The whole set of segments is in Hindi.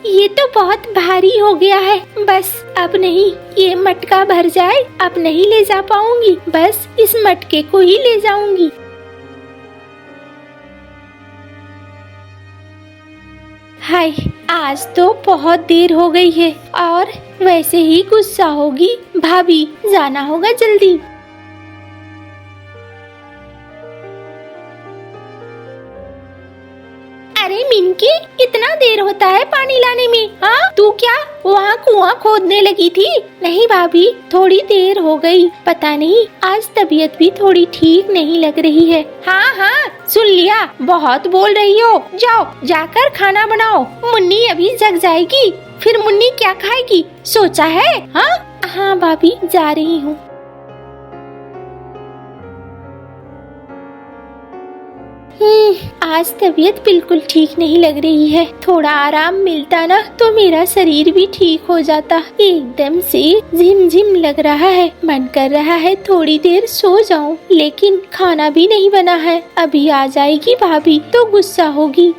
ये तो बहुत भारी हो गया है। बस अब नहीं, ये मटका भर जाए, अब नहीं ले जा पाऊंगी। बस इस मटके को ही ले जाऊंगी। हाय, आज तो बहुत देर हो गई है और वैसे ही गुस्सा होगी भाभी। जाना होगा जल्दी। अरे मिनकी, इतना देर होता है पानी लाने में? हाँ, तू क्या वहाँ कुआं खोदने लगी थी? नहीं भाभी, थोड़ी देर हो गई। पता नहीं, आज तबीयत भी थोड़ी ठीक नहीं लग रही है। हाँ हाँ, सुन लिया, बहुत बोल रही हो। जाओ, जाकर खाना बनाओ। मुन्नी अभी जग जाएगी, फिर मुन्नी क्या खाएगी सोचा है? हाँ हाँ भाभी, जा रही हूँ। आज तबीयत बिल्कुल ठीक नहीं लग रही है। थोड़ा आराम मिलता ना तो मेरा शरीर भी ठीक हो जाता। एकदम से झिम-झिम लग रहा है। मन कर रहा है थोड़ी देर सो जाऊं, लेकिन खाना भी नहीं बना है। अभी आ जाएगी भाभी तो गुस्सा होगी।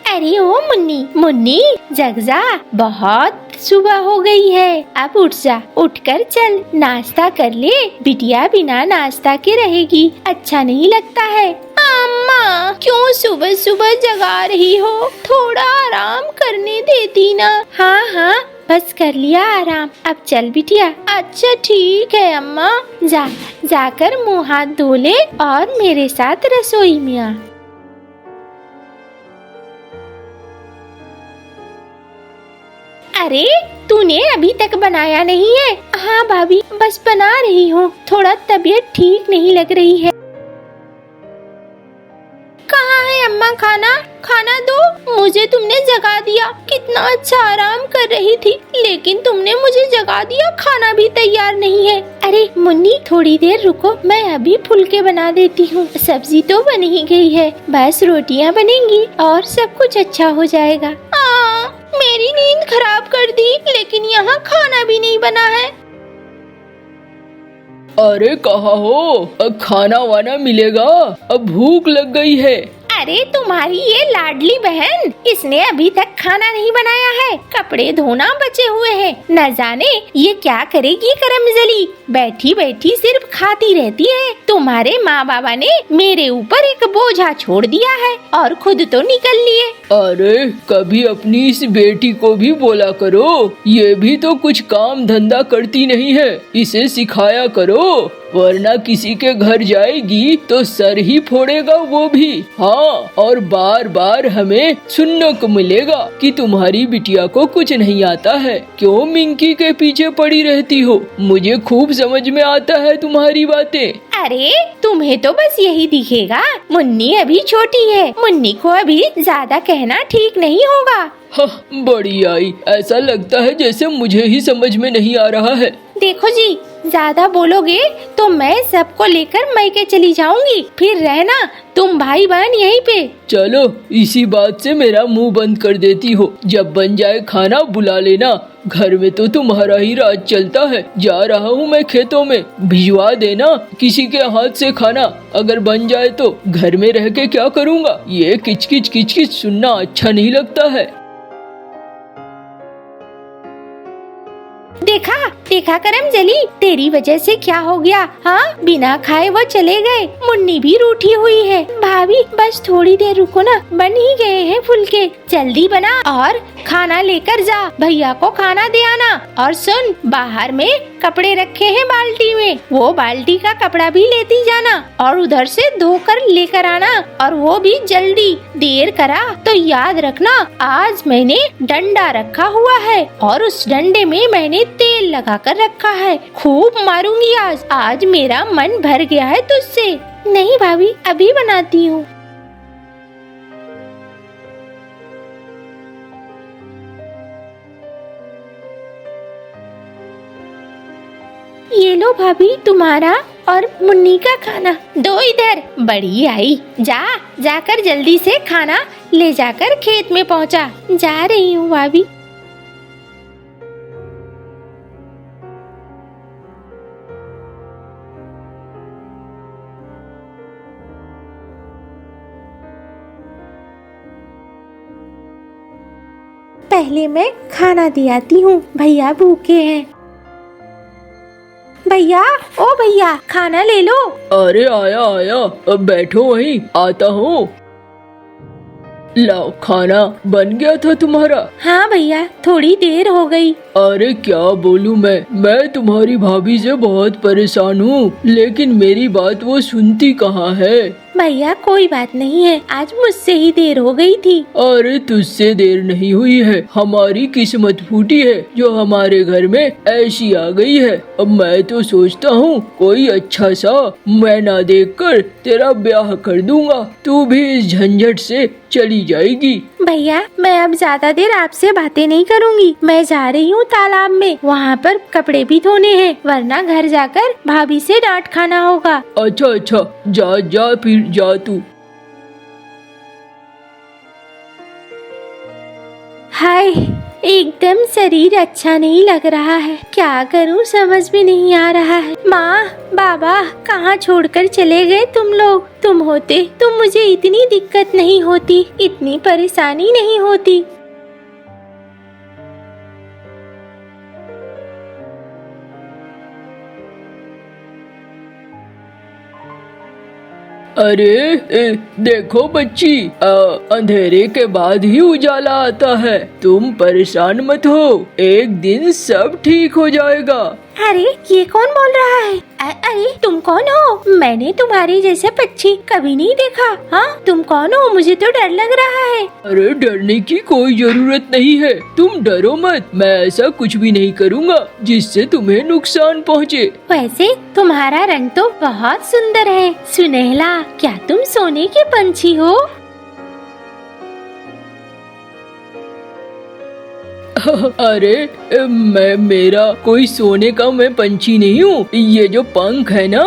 अरे ओ मुन्नी, मुन्नी जग जा, बहुत सुबह हो गई है। अब उठ जा, उठकर चल नाश्ता कर ले। बिटिया बिना नाश्ता के रहेगी, अच्छा नहीं लगता है। अम्मा, क्यों सुबह सुबह जगा रही हो? थोड़ा आराम करने देती ना। हाँ हाँ, बस कर लिया आराम, अब चल बिटिया। अच्छा ठीक है अम्मा। जाकर मुँह हाथ धो ले और मेरे साथ रसोई में आ। अरे, तूने अभी तक बनाया नहीं है? हाँ भाभी, बस बना रही हूँ। थोड़ा तबीयत ठीक नहीं लग रही है। कहाँ है अम्मा खाना? खाना दो। मुझे तुमने जगा दिया। कितना अच्छा आराम कर रही थी, लेकिन तुमने मुझे जगा दिया। खाना भी तैयार नहीं है। अरे मुन्नी, थोड़ी देर रुको, मैं अभी फुलके बना देती हूँ। सब्जी तो बन ही गई है, बस रोटियाँ बनेंगी और सब कुछ अच्छा हो जाएगा। मेरी नींद खराब कर दी, लेकिन यहाँ खाना भी नहीं बना है। अरे कहाँ हो? खाना वाना मिलेगा, अब भूख लग गई है। अरे तुम्हारी ये लाडली बहन, इसने अभी तक खाना नहीं बनाया है। कपड़े धोना बचे हुए हैं। न जाने ये क्या करेगी करमजली। बैठी बैठी सिर्फ खाती रहती है। तुम्हारे माँ बाबा ने मेरे ऊपर एक बोझा छोड़ दिया है और खुद तो निकल लिए। अरे कभी अपनी इस बेटी को भी बोला करो, ये भी तो कुछ काम धंधा करती नहीं है। इसे सिखाया करो, वरना किसी के घर जाएगी तो सर ही फोड़ेगा वो भी। हाँ, और बार बार हमें सुनने को मिलेगा कि तुम्हारी बिटिया को कुछ नहीं आता है। क्यों मिंकी के पीछे पड़ी रहती हो? मुझे खूब समझ में आता है तुम्हारी बातें। अरे तुम्हें तो बस यही दिखेगा। मुन्नी अभी छोटी है, मुन्नी को अभी ज्यादा कहना ठीक नहीं होगा। हाँ, बड़ी आई, ऐसा लगता है जैसे मुझे ही समझ में नहीं आ रहा है। देखो जी, ज्यादा बोलोगे तो मैं सबको लेकर मैके चली जाऊंगी। फिर रहना तुम भाई बहन यहीं पे। चलो, इसी बात से मेरा मुंह बंद कर देती हो। जब बन जाए खाना बुला लेना। घर में तो तुम्हारा ही राज चलता है। जा रहा हूँ मैं खेतों में, भिजवा देना किसी के हाथ से खाना। अगर बन जाए तो घर में रह के क्या करूँगा? ये किचकिच किचकिच सुनना अच्छा नहीं लगता है। देखा देखा करमजली, तेरी वजह से क्या हो गया? हाँ, बिना खाए वो चले गए। मुन्नी भी रूठी हुई है। भाभी बस थोड़ी देर रुको ना, बन ही गए हैं फुलके। जल्दी बना और खाना लेकर जा। भैया को खाना दे आना। और सुन, बाहर में कपड़े रखे हैं बाल्टी में, वो बाल्टी का कपड़ा भी लेती जाना और उधर से धोकर लेकर आना। और वो भी जल्दी। देर करा तो याद रखना, आज मैंने डंडा रखा हुआ है और उस डंडे में मैंने तेल लगा कर रखा है। खूब मारूंगी आज। आज मेरा मन भर गया है तुझसे। नहीं भाभी, अभी बनाती हूँ। ये लो भाभी, तुम्हारा और मुन्नी का खाना। दो इधर। बड़ी आई, जाकर जल्दी से खाना ले जाकर खेत में पहुँचा। जा रही हूँ भाभी। पहले मैं खाना दे आती हूँ, भैया भूखे हैं। भैया, ओ भैया, खाना ले लो। अरे आया आया, अब बैठो वहीं, आता हूँ। लाओ, खाना बन गया था तुम्हारा? हाँ भैया, थोड़ी देर हो गई। अरे क्या बोलूं मैं तुम्हारी भाभी से बहुत परेशान हूँ, लेकिन मेरी बात वो सुनती कहाँ है। भैया कोई बात नहीं है, आज मुझसे ही देर हो गई थी। अरे तुझसे देर नहीं हुई है, हमारी किस्मत फूटी है जो हमारे घर में ऐसी आ गई है। अब मैं तो सोचता हूँ कोई अच्छा सा महीना देखकर तेरा ब्याह कर दूंगा, तू भी इस झंझट से चली जाएगी। भैया मैं अब ज्यादा देर आपसे बातें नहीं करूँगी, मैं जा रही हूँ तालाब में, वहाँ पर कपड़े भी धोने हैं, वरना घर जाकर भाभी से डांट खाना होगा। अच्छा अच्छा, जा जा, फिर जा तू। हाय, एकदम शरीर अच्छा नहीं लग रहा है, क्या करूं समझ में नहीं आ रहा है। माँ बाबा कहाँ छोड़कर चले गए तुम लोग? तुम होते तो मुझे इतनी दिक्कत नहीं होती, इतनी परेशानी नहीं होती। अरे देखो बच्ची, अंधेरे के बाद ही उजाला आता है, तुम परेशान मत हो, एक दिन सब ठीक हो जाएगा। अरे ये कौन बोल रहा है? अरे तुम कौन हो? मैंने तुम्हारे जैसे पक्षी कभी नहीं देखा। हाँ तुम कौन हो? मुझे तो डर लग रहा है। अरे डरने की कोई जरूरत नहीं है, तुम डरो मत, मैं ऐसा कुछ भी नहीं करूँगा जिससे तुम्हें नुकसान पहुँचे। वैसे तुम्हारा रंग तो बहुत सुंदर है, सुनहला, क्या तुम सोने के पंछी हो? अरे मेरा कोई सोने का मैं पंछी नहीं हूँ, ये जो पंख है ना,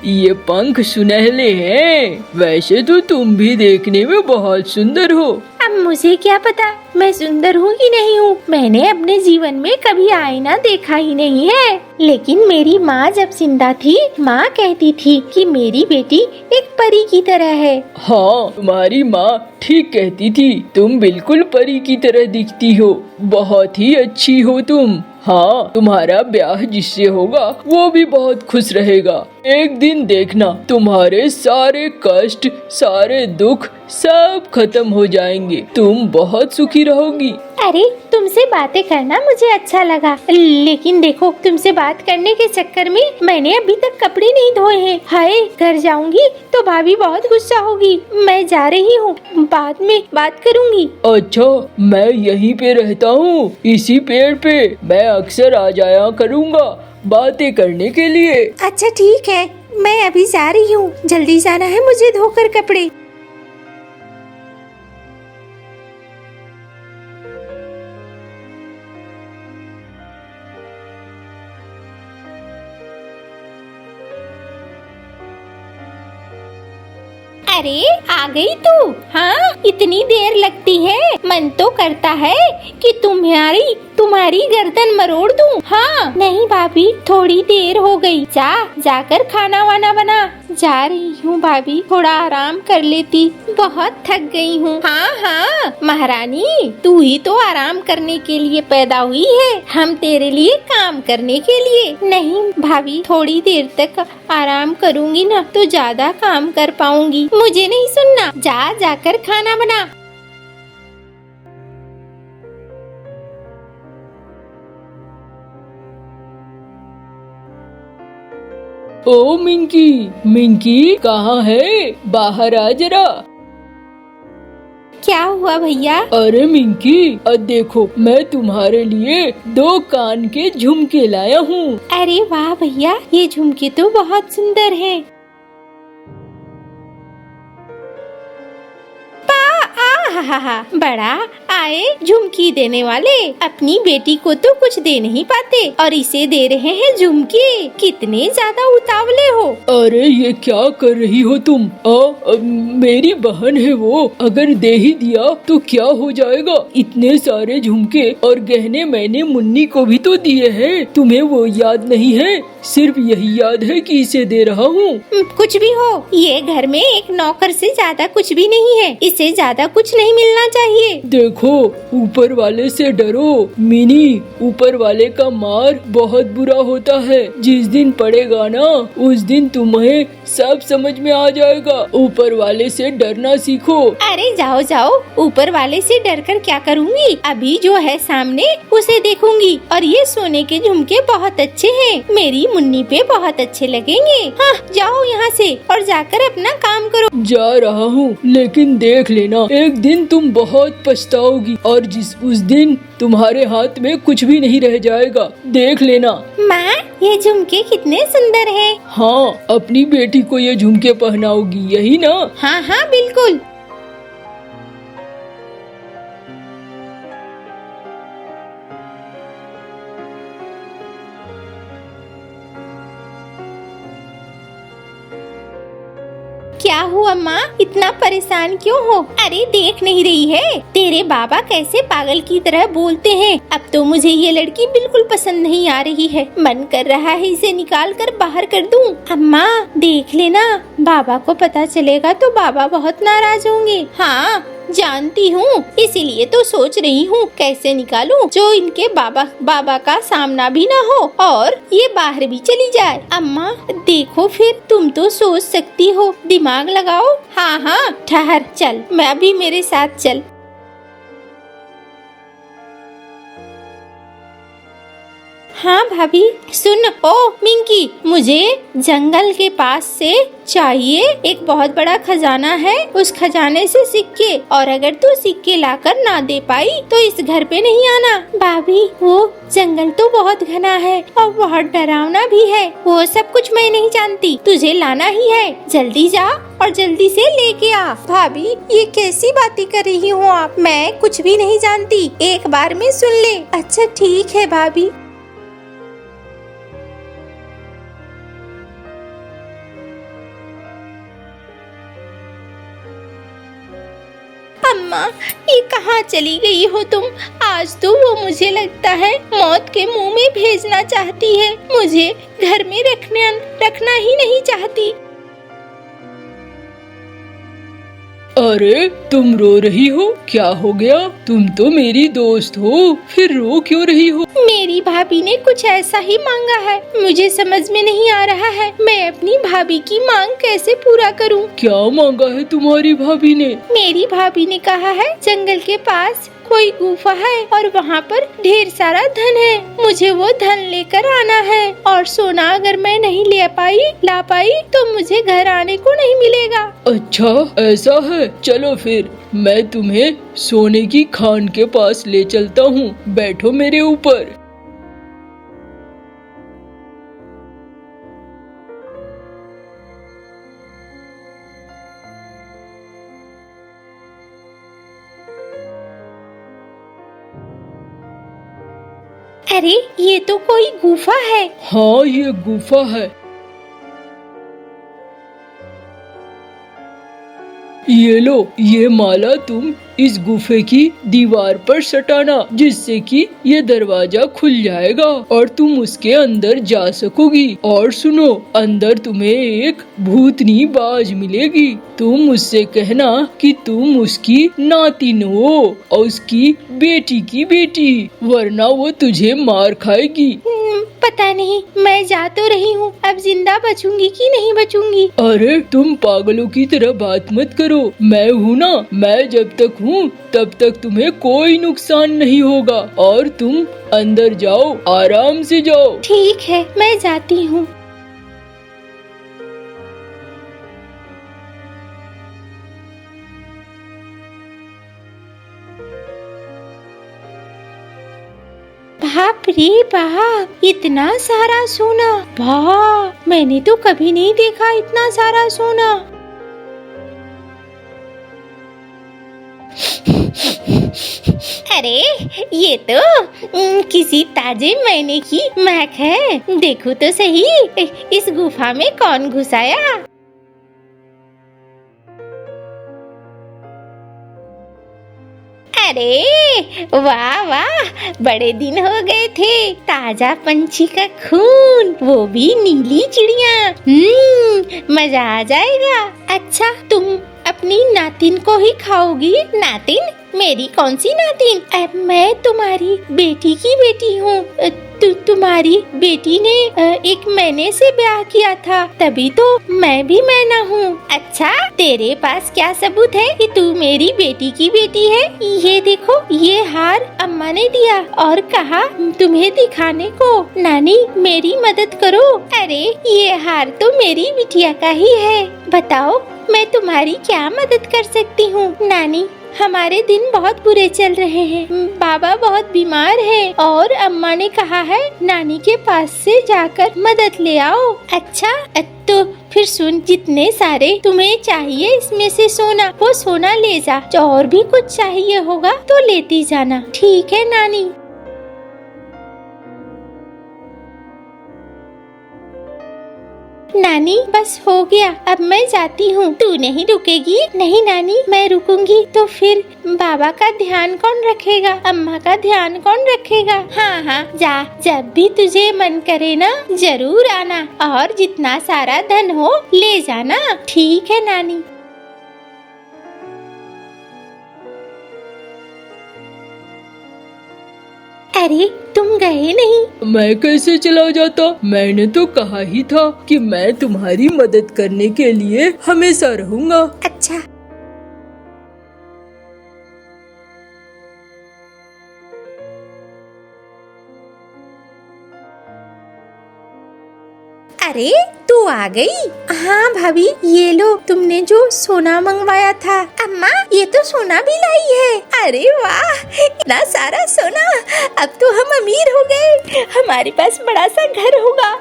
ये पंख सुनहले हैं। वैसे तो तुम भी देखने में बहुत सुंदर हो। अब मुझे क्या पता मैं सुंदर हूँ कि नहीं हूँ, मैंने अपने जीवन में कभी आईना देखा ही नहीं है। लेकिन मेरी माँ जब जिंदा थी, माँ कहती थी कि मेरी बेटी एक परी की तरह है। हाँ तुम्हारी माँ ठीक कहती थी, तुम बिल्कुल परी की तरह दिखती हो, बहुत ही अच्छी हो तुम। हाँ तुम्हारा ब्याह जिससे होगा वो भी बहुत खुश रहेगा। एक दिन देखना तुम्हारे सारे कष्ट, सारे दुख सब खत्म हो जाएंगे, तुम बहुत सुखी रहोगी। अरे तुमसे बातें करना मुझे अच्छा लगा, लेकिन देखो तुमसे बात करने के चक्कर में मैंने अभी तक कपड़े नहीं धोए हैं। हाय, घर जाऊंगी तो भाभी बहुत गुस्सा होगी। मैं जा रही हूँ, बाद में बात करूंगी। अच्छा, मैं यहीं पे रहता हूँ, इसी पेड़ पे, मैं अक्सर आ जाया करूँगा बातें करने के लिए। अच्छा ठीक है, मैं अभी जा रही हूँ, जल्दी जाना है मुझे धोकर कपड़े। अरे आ गई तू? हाँ इतनी देर लगती है, मन तो करता है कि तुम्हारी गर्दन मरोड़ दूं। हाँ नहीं भाभी, थोड़ी देर हो गई, जाकर खाना वाना बना। जा रही हूँ भाभी, थोड़ा आराम कर लेती, बहुत थक गई हूँ। हाँ हाँ महारानी, तू ही तो आराम करने के लिए पैदा हुई है, हम तेरे लिए काम करने के लिए नहीं। भाभी थोड़ी देर तक आराम करूँगी ना तो ज्यादा काम कर पाऊंगी, मुझे नहीं सुनना, जाकर खाना बना। ओ मिंकी, मिंकी कहाँ है? बाहर आ जरा। क्या हुआ भैया? अरे मिंकी, देखो मैं तुम्हारे लिए 2 कान के झुमके लाया हूँ। अरे वाह भैया, ये झुमके तो बहुत सुंदर हैं। बड़ा आए झुमकी देने वाले, अपनी बेटी को तो कुछ दे नहीं पाते और इसे दे रहे हैं झुमके, कितने ज्यादा उतावले हो। अरे ये क्या कर रही हो तुम? मेरी बहन है वो, अगर दे ही दिया तो क्या हो जाएगा? इतने सारे झुमके और गहने मैंने मुन्नी को भी तो दिए हैं, तुम्हें वो याद नहीं है? सिर्फ यही याद है कि इसे दे रहा हूँ। कुछ भी हो, ये घर में एक नौकर से ज्यादा कुछ भी नहीं है। इसे ज्यादा कुछ नहीं मिलना चाहिए। देखो, ऊपर वाले से डरो मिनी, ऊपर वाले का मार बहुत बुरा होता है। जिस दिन पड़ेगा ना, उस दिन तुम्हें सब समझ में आ जाएगा। ऊपर वाले से डरना सीखो। अरे जाओ जाओ, ऊपर वाले से डर कर क्या करूँगी। अभी जो है सामने उसे देखूंगी। और ये सोने के झुमके बहुत अच्छे हैं, मेरी मुन्नी पे बहुत अच्छे लगेंगे। हाँ, जाओ यहाँ से और जाकर अपना काम करो। जा रहा हूँ, लेकिन देख लेना, एक दिन तुम बहुत पछताओगी और उस दिन तुम्हारे हाथ में कुछ भी नहीं रह जाएगा। देख लेना। माँ, ये झुमके कितने सुंदर हैं। हाँ, अपनी बेटी को ये झुमके पहनाओगी, यही ना? हाँ हाँ बिल्कुल। क्या हुआ माँ, इतना परेशान क्यों हो? अरे देख नहीं रही है, तेरे बाबा कैसे पागल की तरह बोलते हैं। अब तो मुझे ये लड़की बिल्कुल पसंद नहीं आ रही है। मन कर रहा है इसे निकाल कर बाहर कर दूं। अम्मा देख लेना, बाबा को पता चलेगा तो बाबा बहुत नाराज होंगे। हाँ जानती हूँ, इसीलिए तो सोच रही हूँ कैसे निकालूं जो इनके बाबा का सामना भी ना हो और ये बाहर भी चली जाए। अम्मा देखो, फिर तुम तो सोच सकती हो, दिमाग लगाओ। हाँ हाँ ठहर, चल मैं भी, मेरे साथ चल। हाँ भाभी सुन। ओ मिंकी, मुझे जंगल के पास से चाहिए एक बहुत बड़ा खजाना है, उस खजाने से सिक्के, और अगर तू सिक्के लाकर ना दे पाई तो इस घर पे नहीं आना। भाभी वो जंगल तो बहुत घना है और बहुत डरावना भी है। वो सब कुछ मैं नहीं जानती, तुझे लाना ही है। जल्दी जा और जल्दी से लेके आ। भाभी ये कैसी बातें कर रही हो आप? मैं कुछ भी नहीं जानती, एक बार में सुन ले। अच्छा ठीक है भाभी। अम्मा ये कहाँ चली गई हो तुम? आज तो वो मुझे लगता है मौत के मुंह में भेजना चाहती है। मुझे घर में रखना ही नहीं चाहती। अरे तुम रो रही हो, क्या हो गया? तुम तो मेरी दोस्त हो, फिर रो क्यों रही हो? मेरी भाभी ने कुछ ऐसा ही मांगा है, मुझे समझ में नहीं आ रहा है मैं अपनी भाभी की मांग कैसे पूरा करूं। क्या मांगा है तुम्हारी भाभी ने? मेरी भाभी ने कहा है जंगल के पास कोई गुफा है और वहाँ पर ढेर सारा धन है, मुझे वो धन लेकर आना है। और सोना अगर मैं नहीं ला पाई तो मुझे घर आने को नहीं मिलेगा। अच्छा ऐसा है, चलो फिर मैं तुम्हें सोने की खान के पास ले चलता हूँ, बैठो मेरे ऊपर। अरे ये तो कोई गुफा है। हाँ ये गुफा है। ये लो, ये माला तुम इस गुफे की दीवार पर सटाना, जिससे कि ये दरवाजा खुल जाएगा और तुम उसके अंदर जा सकोगी। और सुनो, अंदर तुम्हें एक भूतनी बाज मिलेगी, तुम उससे कहना कि तुम उसकी नातिन हो और उसकी बेटी की बेटी, वरना वो तुझे मार खाएगी। पता नहीं, मैं जा तो रही हूँ, अब जिंदा बचूंगी कि नहीं बचूंगी। अरे तुम पागलों की तरह बात मत करो, मैं हूँ ना, मैं जब तक हूँ तब तक तुम्हें कोई नुकसान नहीं होगा। और तुम अंदर जाओ, आराम से जाओ। ठीक है, मैं जाती हूँ। बाप रे बाप, इतना सारा सोना! वाह, मैंने तो कभी नहीं देखा इतना सारा सोना। अरे ये तो किसी ताजे महीने की महक है। देखो तो सही, इस गुफा में कौन घुसाया? अरे वाह वाह, बड़े दिन हो गए थे। ताजा पंछी का खून, वो भी नीली चिड़िया। मजा आ जाएगा। अच्छा, तुम अपनी नातिन को ही खाओगी? नातिन? मेरी कौन सी नातिन? मैं तुम्हारी बेटी की बेटी हूँ। तुम्हारी बेटी ने एक महीने से ब्याह किया था, तभी तो मैं भी मैना हूँ। अच्छा, तेरे पास क्या सबूत है कि तू मेरी बेटी की बेटी है? ये देखो, ये हार अम्मा ने दिया और कहा तुम्हें दिखाने को। नानी, मेरी मदद करो। अरे, ये हार तो मेरी बिटिया का ही है। बताओ, मैं तुम्हारी क्या मदद कर सकती हूँ? नानी, हमारे दिन बहुत बुरे चल रहे हैं। बाबा बहुत बीमार है और अम्मा ने कहा है नानी के पास से जाकर मदद ले आओ। अच्छा, तो फिर सुन, जितने सारे तुम्हें चाहिए इसमें से सोना, वो सोना ले जा। और भी कुछ चाहिए होगा तो लेती जाना। ठीक है नानी? नानी, बस हो गया, अब मैं जाती हूँ। तू नहीं रुकेगी? नहीं नानी, मैं रुकूंगी तो फिर बाबा का ध्यान कौन रखेगा? अम्मा का ध्यान कौन रखेगा? हाँ हाँ, जा, जब भी तुझे मन करे ना, जरूर आना और जितना सारा धन हो ले जाना। ठीक है नानी? अरे, तुम गए नहीं? मैं कैसे चला जाता? मैंने तो कहा ही था कि मैं तुम्हारी मदद करने के लिए हमेशा रहूंगा। अच्छा। अरे, तू आ गई? हाँ भाभी, ये लो, तुमने जो सोना मंगवाया था। अम्मा, ये तो सोना भी लाई है। अरे वाह, इतना सारा सोना! अब तो हम अमीर हो गए। हमारे पास बड़ा सा घर होगा,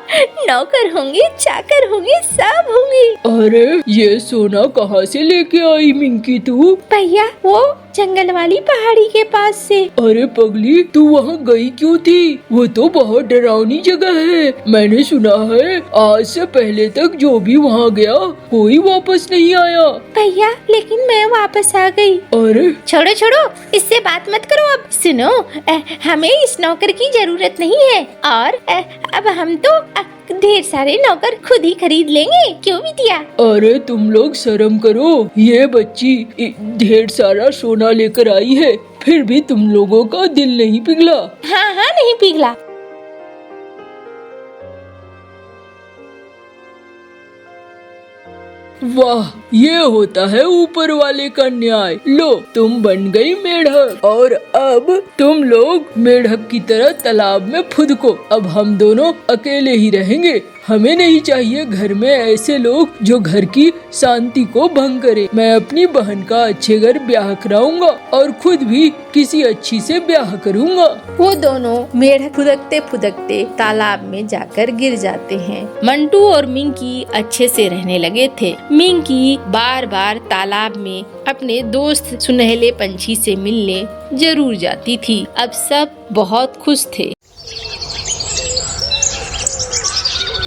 नौकर होंगे, चाकर होंगे, सब होंगे। अरे, ये सोना कहाँ से लेके आई मिंकी तू? भैया, वो जंगल वाली पहाड़ी के पास से। अरे पगली, तू वहाँ गई क्यों थी? वो तो बहुत डरावनी जगह है। मैंने सुना है आज से पहले तक जो भी वहाँ गया कोई वापस नहीं आया। भैया, लेकिन मैं वापस आ गई। अरे छोड़ो छोड़ो, इससे बात मत करो। अब सुनो, हमें इस नौकर की जरूरत नहीं है और अब हम तो ढेर सारे नौकर खुद ही खरीद लेंगे। क्यों बिटिया? अरे तुम लोग शर्म करो, ये बच्ची ढेर सारा सोना लेकर आई है, फिर भी तुम लोगों का दिल नहीं पिघला? हाँ हाँ, नहीं पिघला। वाह, ये होता है ऊपर वाले का न्याय। लो, तुम बन गई मेढक और अब तुम लोग मेढक की तरह तालाब में फुदको। अब हम दोनों अकेले ही रहेंगे। हमें नहीं चाहिए घर में ऐसे लोग जो घर की शांति को भंग करे। मैं अपनी बहन का अच्छे घर ब्याह कराऊंगा और खुद भी किसी अच्छी से ब्याह करूंगा। वो दोनों मेढक फुदकते फुदकते तालाब में जाकर गिर जाते हैं। मंटू और मिंकी अच्छे से रहने लगे थे। मिंकी बार बार तालाब में अपने दोस्त सुनहले पंछी से मिलने जरूर जाती थी। अब सब बहुत खुश थे।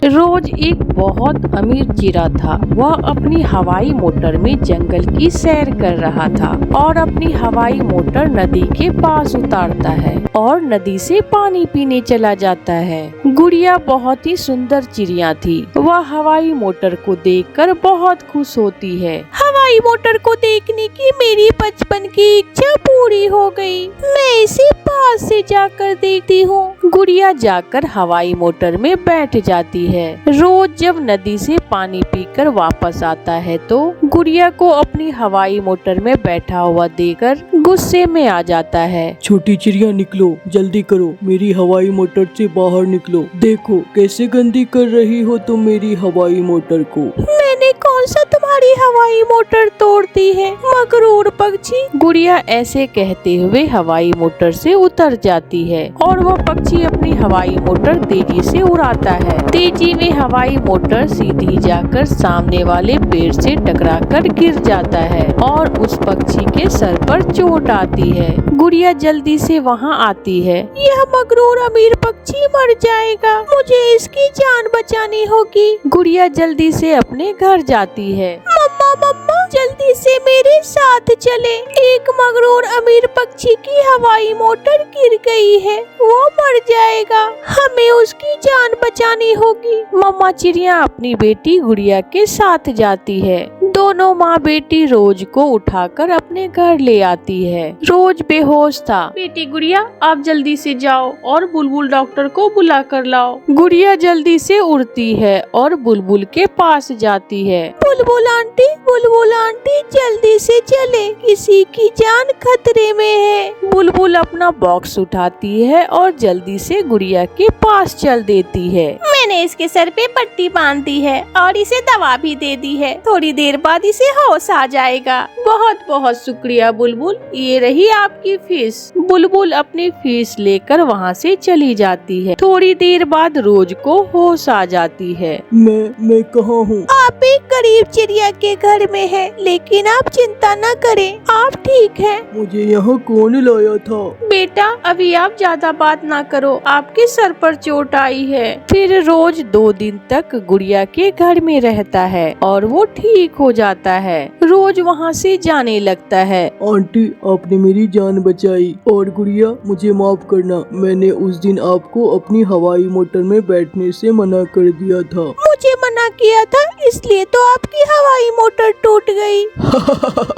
रोज एक बहुत अमीर चिरा था। वह अपनी हवाई मोटर में जंगल की सैर कर रहा था और अपनी हवाई मोटर नदी के पास उतारता है और नदी से पानी पीने चला जाता है। गुड़िया बहुत ही सुंदर चिड़िया थी। वह हवाई मोटर को देखकर बहुत खुश होती है। हवाई मोटर को देखने की मेरी बचपन की इच्छा पूरी हो गई। मैं इसे पास से जाकर देखती हूँ। गुड़िया जाकर हवाई मोटर में बैठ जाती है। रोज जब नदी से पानी पीकर वापस आता है तो गुड़िया को अपनी हवाई मोटर में बैठा हुआ देखकर गुस्से में आ जाता है। छोटी चिड़िया, निकलो, जल्दी करो, मेरी हवाई मोटर से बाहर निकलो। देखो कैसे गंदी कर रही हो तुम मेरी हवाई मोटर को। मैंने कौन सा तुम्हारी हवाई मोटर तोड़ दी है, मगरूर पक्षी? गुड़िया ऐसे कहते हुए हवाई मोटर से उतर जाती है और वह पक्षी अपनी हवाई मोटर तेजी से उड़ाता है। तेजी में हवाई मोटर सीधी जाकर सामने वाले पेड़ से टकराकर गिर जाता है और उस पक्षी के सर पर चोट आती है। गुड़िया जल्दी से वहाँ आती है। यह मगरूर अमीर पक्षी मर जाएगा, मुझे इसकी जान बचानी होगी। गुड़िया जल्दी से अपने घर जाती है। मम्मा मम्मा, जल्दी से मेरे साथ चले। एक मगरूर अमीर पक्षी की हवाई मोटर गिर गई है, वो मर जाएगा, हमें उसकी जान बचानी होगी। मम्मा चिड़िया अपनी बेटी गुड़िया के साथ जाती है। दोनों माँ बेटी रोज को उठाकर अपने घर ले आती है। रोज बेहोश था। बेटी गुड़िया आप जल्दी से जाओ और बुलबुल डॉक्टर को बुला कर लाओ। गुड़िया जल्दी से उड़ती है और बुलबुल के पास जाती है। बुलबुल आंटी जल्दी से चले, किसी की जान खतरे में है। बुलबुल अपना बॉक्स उठाती है और जल्दी से गुड़िया के पास चल देती है। मैंने इसके सर पे पट्टी बांध दी है और इसे दवा भी दे दी है, थोड़ी देर बाद इसे होश आ जाएगा। बहुत बहुत शुक्रिया बुलबुल, ये रही आपकी फीस। बुलबुल अपनी फीस लेकर वहाँ से चली जाती है। थोड़ी देर बाद रोज को होश आ जाती है। मैं कहाँ हूँ? आप एक गरीब चिड़िया के घर में है, लेकिन आप चिंता न करें, आप ठीक हैं। मुझे यहाँ कौन लाया था? बेटा अभी आप ज्यादा बात ना करो, आपके सर पर चोट आई है। फिर रोज 2 दिन तक गुड़िया के घर में रहता है और वो ठीक हो जाता है। रोज वहाँ से जाने लगता है। आंटी आपने मेरी जान बचाई और गुड़िया मुझे माफ करना, मैंने उस दिन आपको अपनी हवाई मोटर में बैठने से मना कर दिया था। मुझे मना किया था इसलिए तो आपकी हवाई मोटर टूट गई।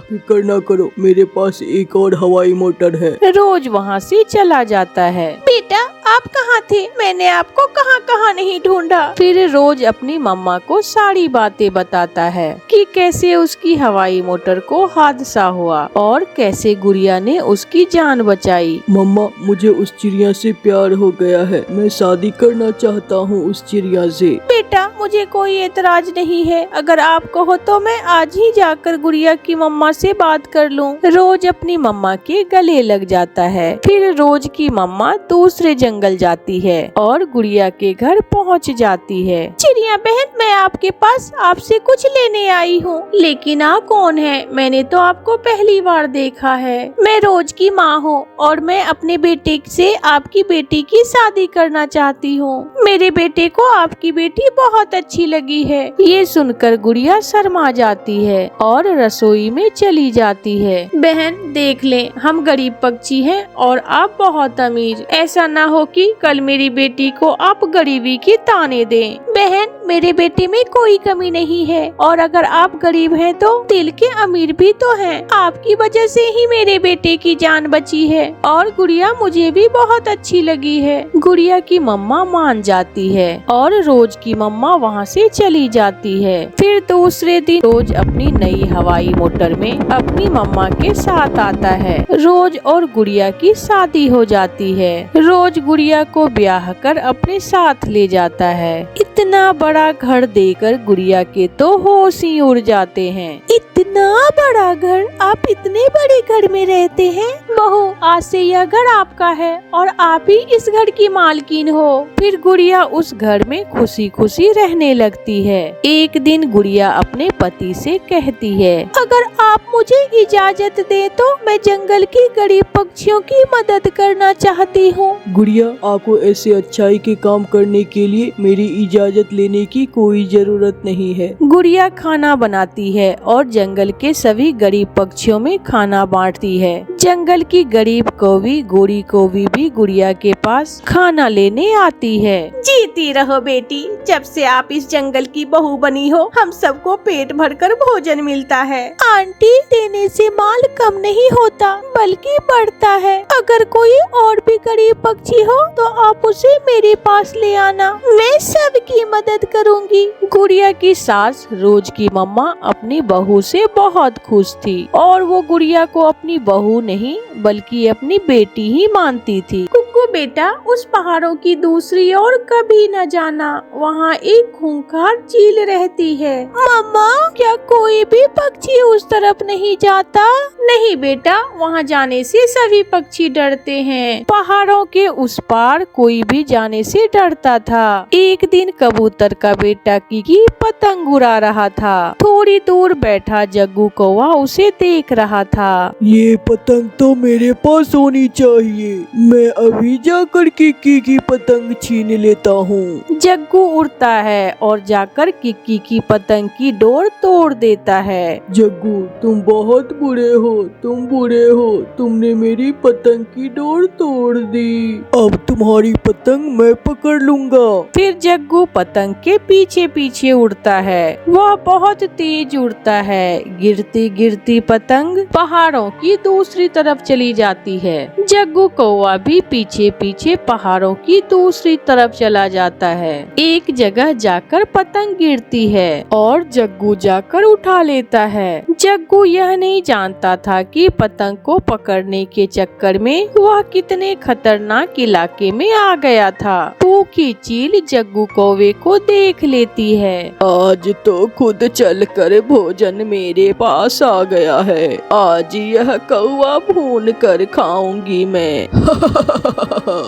फिक्र ना करो, मेरे पास एक और हवाई मोटर है। रोज वहाँ से चला जाता है। बेटा आप कहाँ थे? मैंने आपको कहाँ कहाँ नहीं ढूंढा। फिर रोज अपनी मम्मा को सारी बातें बताता है कि कैसे उसकी हवाई मोटर को हादसा हुआ और कैसे गुड़िया ने उसकी जान बचाई। मम्मा मुझे उस चिड़िया से प्यार हो गया है, मैं शादी करना चाहता हूँ उस चिड़िया से। बेटा मुझे कोई एतराज नहीं है, अगर आप कहो तो मैं आज ही जाकर गुड़िया की मम्मा से बात कर लूं। रोज अपनी मम्मा के गले लग जाता है। फिर रोज की मम्मा दूसरे जंगल जाती है और गुड़िया के घर पहुंच जाती है। चिड़िया बहन मैं आपके पास आपसे कुछ लेने आई हूँ। लेकिन आप कौन है? मैंने तो आपको पहली बार देखा है। मैं रोज की माँ हूँ और मैं अपने बेटे से आपकी बेटी की शादी करना चाहती हूँ। मेरे बेटे को आपकी बेटी बहुत अच्छी लगी है। ये सुनकर गुड़िया शर्मा जाती है और रसोई में चली जाती है। बहन देख ले, हम गरीब पक्षी हैं और आप बहुत अमीर, ऐसा ना हो कि कल मेरी बेटी को आप गरीबी की ताने दें। बहन मेरे बेटे में कोई कमी नहीं है और अगर आप गरीब हैं तो दिल के अमीर भी तो हैं। आपकी वजह से ही मेरे बेटे की जान बची है और गुड़िया मुझे भी बहुत अच्छी लगी है। गुड़िया की मम्मा मान जाती है और रोज की मम्मा वहाँ से चली जाती है। फिर दूसरे दिन रोज अपनी नई हवाई मोटर में अपनी मम्मा के साथ आता है। रोज और गुड़िया की शादी हो जाती है। रोज गुड़िया को ब्याह कर अपने साथ ले जाता है। इतना बड़ा घर देकर गुड़िया के तो होश ही उड़ जाते हैं। इतना बड़ा घर? आप इतने बड़े घर में रहते हैं? बहू आज से यह घर आपका है और आप ही इस घर की मालकिन हो। फिर गुड़िया उस घर में खुशी खुशी रहने लगती है। एक दिन गुड़िया अपने पति से कहती है, अगर आप मुझे इजाजत दे तो मैं जंगल की गरीब पक्षियों की मदद करना चाहती हूँ। गुड़िया आपको ऐसे अच्छाई के काम करने के लिए मेरी इजाजत लेने की कोई जरूरत नहीं है। गुड़िया खाना बनाती है और जंगल के सभी गरीब पक्षियों में खाना बांटती है। जंगल की गरीब कौवी गोरी कौवी भी गुड़िया के पास खाना लेने आती है। जीती रहो बेटी, जब से आप इस जंगल की बहू बनी हो हम सबको पेट भरकर भोजन मिलता है। आंटी देने से माल कम नहीं होता बल्कि बढ़ता है। अगर कोई और भी गरीब पक्षी हो तो आप उसे मेरे पास ले आना, मैं सबकी मदद करूंगी। गुड़िया की सास रोज की मम्मा अपनी बहू से बहुत खुश थी और वो गुड़िया को अपनी बहू नहीं बल्कि अपनी बेटी ही मानती थी। कुक्कू बेटा उस पहाड़ों की दूसरी ओर कभी न जाना, वहाँ एक खूंखार झील रहती है। मम्मा क्या कोई भी पक्षी उस तरफ नहीं जाता? नहीं बेटा, वहाँ जाने से सभी पक्षी डरते हैं। पहाड़ों के उस पार कोई भी जाने से डरता था। एक दिन कबूतर का बेटा कीकी पतंग उड़ा रहा था। थोड़ी दूर बैठा जग्गू कौवा उसे देख रहा था। ये पतंग तो मेरे पास होनी चाहिए, मैं अभी जाकर किक्की की पतंग छीन लेता हूँ। जग्गू उड़ता है और जाकर किक्की की पतंग की डोर तोड़ देता है। जग्गू तुम बहुत बुरे हो, तुम बुरे हो, तुमने मेरी पतंग की डोर तोड़ दी। अब तुम्हारी पतंग मैं पकड़ लूँगा। फिर जग्गू पतंग के पीछे पीछे उड़ता है। वह बहुत तेज उड़ता है। गिरती गिरती पतंग पहाड़ों की दूसरी तरफ चली जाती है। जग्गू कौवा भी पीछे पीछे पहाड़ों की दूसरी तरफ चला जाता है। एक जगह जाकर पतंग गिरती है और जग्गू जाकर उठा लेता है। जग्गू यह नहीं जानता था कि पतंग को पकड़ने के चक्कर में वह कितने खतरनाक इलाके में आ गया था। भूखी चील जग्गू कौवे को देख लेती है। आज तो खुद चलकर भोजन मेरे पास आ गया है। आज यह कौवा भून कर खाऊंगी मैं।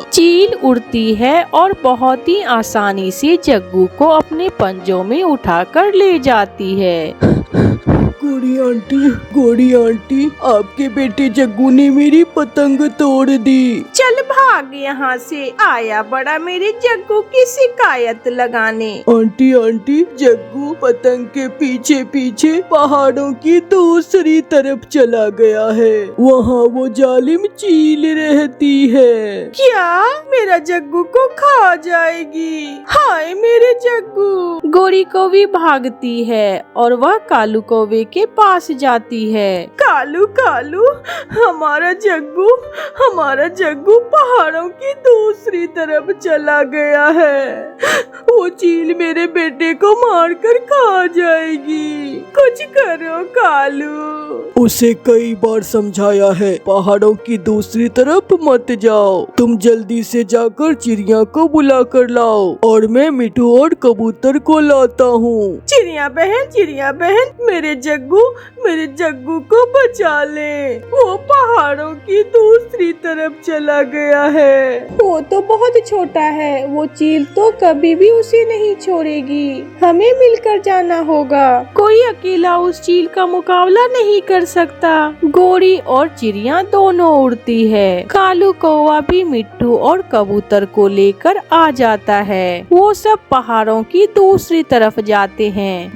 चील उड़ती है और बहुत ही आसानी से जग्गू को अपने पंजों में उठाकर ले जाती है। गोरी आंटी, आपके बेटे जग्गू ने मेरी पतंग तोड़ दी। चल भाग यहाँ से, आया बड़ा मेरे जग्गू की शिकायत लगाने। आंटी, जग्गू पतंग के पीछे पीछे पहाड़ों की दूसरी तरफ चला गया है। वहाँ वो जालिम चील रहती है। क्या मेरा जग्गू को खा जाएगी? हाय मेरे जग्गू। गोरी कौवी भागती है और वह कालू कौवे के पास जाती है। कालू हमारा जग्गू पहाड़ों की दूसरी तरफ चला गया है। वो चील मेरे बेटे को मारकर खा जाएगी। कुछ करो कालू। उसे कई बार समझाया है, पहाड़ों की दूसरी तरफ मत जाओ। तुम जल्दी से जाकर चिड़िया को बुला कर लाओ और मैं मिठू और कबूतर को लाता हूँ। चिड़िया बहन मेरे जग्गू को बचा ले। वो पहाड़ों की दूसरी तरफ चला गया है। वो तो बहुत छोटा है, वो चील तो कभी भी उसे नहीं छोड़ेगी। हमें मिलकर जाना होगा। कोई अकेला उस चील का मुकाबला नहीं कर सकता। गोरी और चिड़िया दोनों उड़ती है। कालू कौवा भी मिट्टू और कबूतर को लेकर आ जाता है। वो सब पहाड़ों की दूसरी तरफ जाते हैं।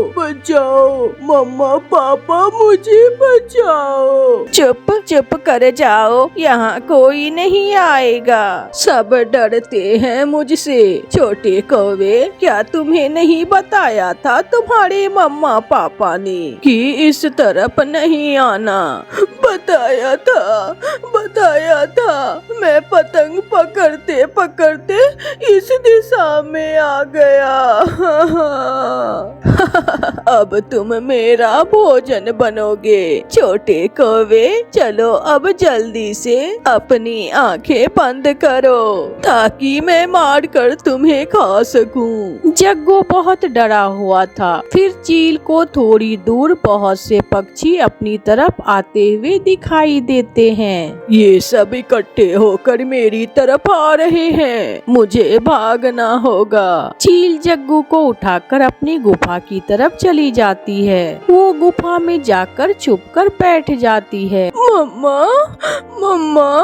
बचाओ मम्मा पापा, मुझे बचाओ। चुप कर जाओ, यहाँ कोई नहीं आएगा। सब डरते हैं मुझसे। छोटे कौवे, क्या तुम्हें नहीं बताया था तुम्हारे मम्मा पापा ने कि इस तरफ नहीं आना? बताया था। मैं पतंग पकड़ते इस दिशा में आ गया। अब तुम मेरा भोजन बनोगे। छोटे कौवे, चलो अब जल्दी से अपनी आंखें बंद करो ताकि मैं मार कर तुम्हें खा सकूं। जग्गू बहुत डरा हुआ था। फिर चील को थोड़ी दूर बहुत से पक्षी अपनी तरफ आते हुए दिखाई देते हैं। ये सब इकट्ठे होकर मेरी तरफ आ रहे हैं, मुझे भागना होगा। चील जग्गू को उठाकर अपनी गुफा की तरफ चली जाती है। वो गुफा में जाकर छुपकर बैठ जाती है। मम्मा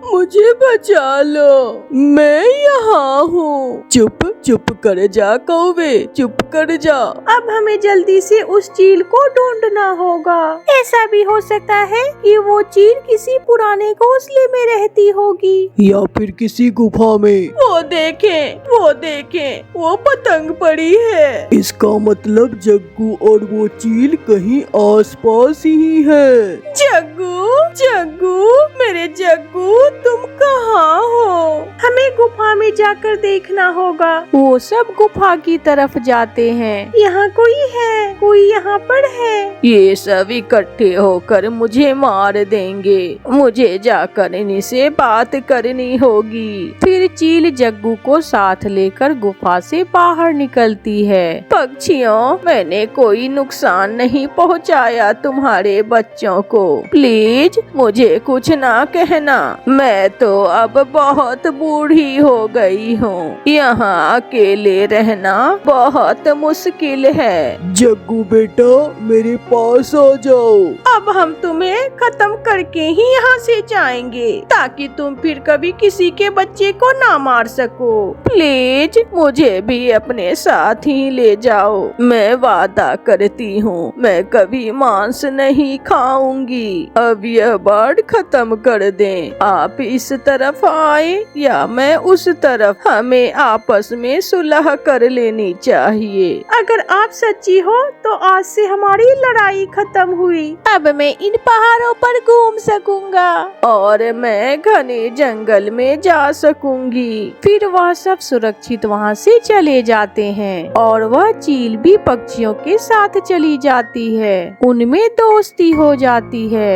मुझे बचा लो, मैं यहाँ हूँ। चुप कर जा कौवे, चुप कर जा। अब हमें जल्दी से उस चील को ढूंढना होगा। ऐसा भी हो सकता है कि वो चील किसी पुराने घोंसले में रहती होगी या फिर किसी गुफा में। वो देखें, वो पतंग पड़ी है। इसका मतलब जग्गू और वो चील कहीं आसपास ही है। जग्गू, मेरे जग्गू, तुम कहाँ हो? हमें गुफा में जाकर देखना होगा। वो सब गुफा की तरफ जाते हैं। यहाँ कोई यहाँ पर है। ये सब इकट्ठे होकर मुझे मार देंगे। मुझे जाकर इनसे बात करनी होगी। फिर चील जग्गू को साथ लेकर गुफा से बाहर निकलती है। पक्षियों, मैंने कोई नुकसान नहीं पहुंचाया तुम्हारे बच्चों को। प्लीज मुझे कुछ ना कहना। मैं तो अब बहुत बूढ़ी हो गई हूँ। यहाँ अकेले रहना बहुत मुश्किल है। जग्गू बेटा मेरे पास आ जाओ। अब हम तुम्हें खत्म करके ही यहाँ से जाएंगे ताकि तुम फिर कभी किसी के बच्चे को ना मार सको। प्लीज मुझे भी अपने साथ ही ले जाओ। मैं वादा करती हूँ मैं कभी मांस नहीं खाऊंगी। अब यह बाढ़ खत्म कर दें। आप इस तरफ आए या मैं उस तरफ, हमें आपस में सुलह कर लेनी चाहिए। अगर आप सच्ची हो तो आज से हमारी लड़ाई खत्म हुई। अब मैं इन पहाड़ों पर घूम सकूंगा और मैं घने जंगल में जा सकूंगी। फिर वह सब सुरक्षित वहाँ से चले जाते हैं और वह चील भी पक्षियों के साथ चली जाती है। उनमें दोस्ती हो जाती है।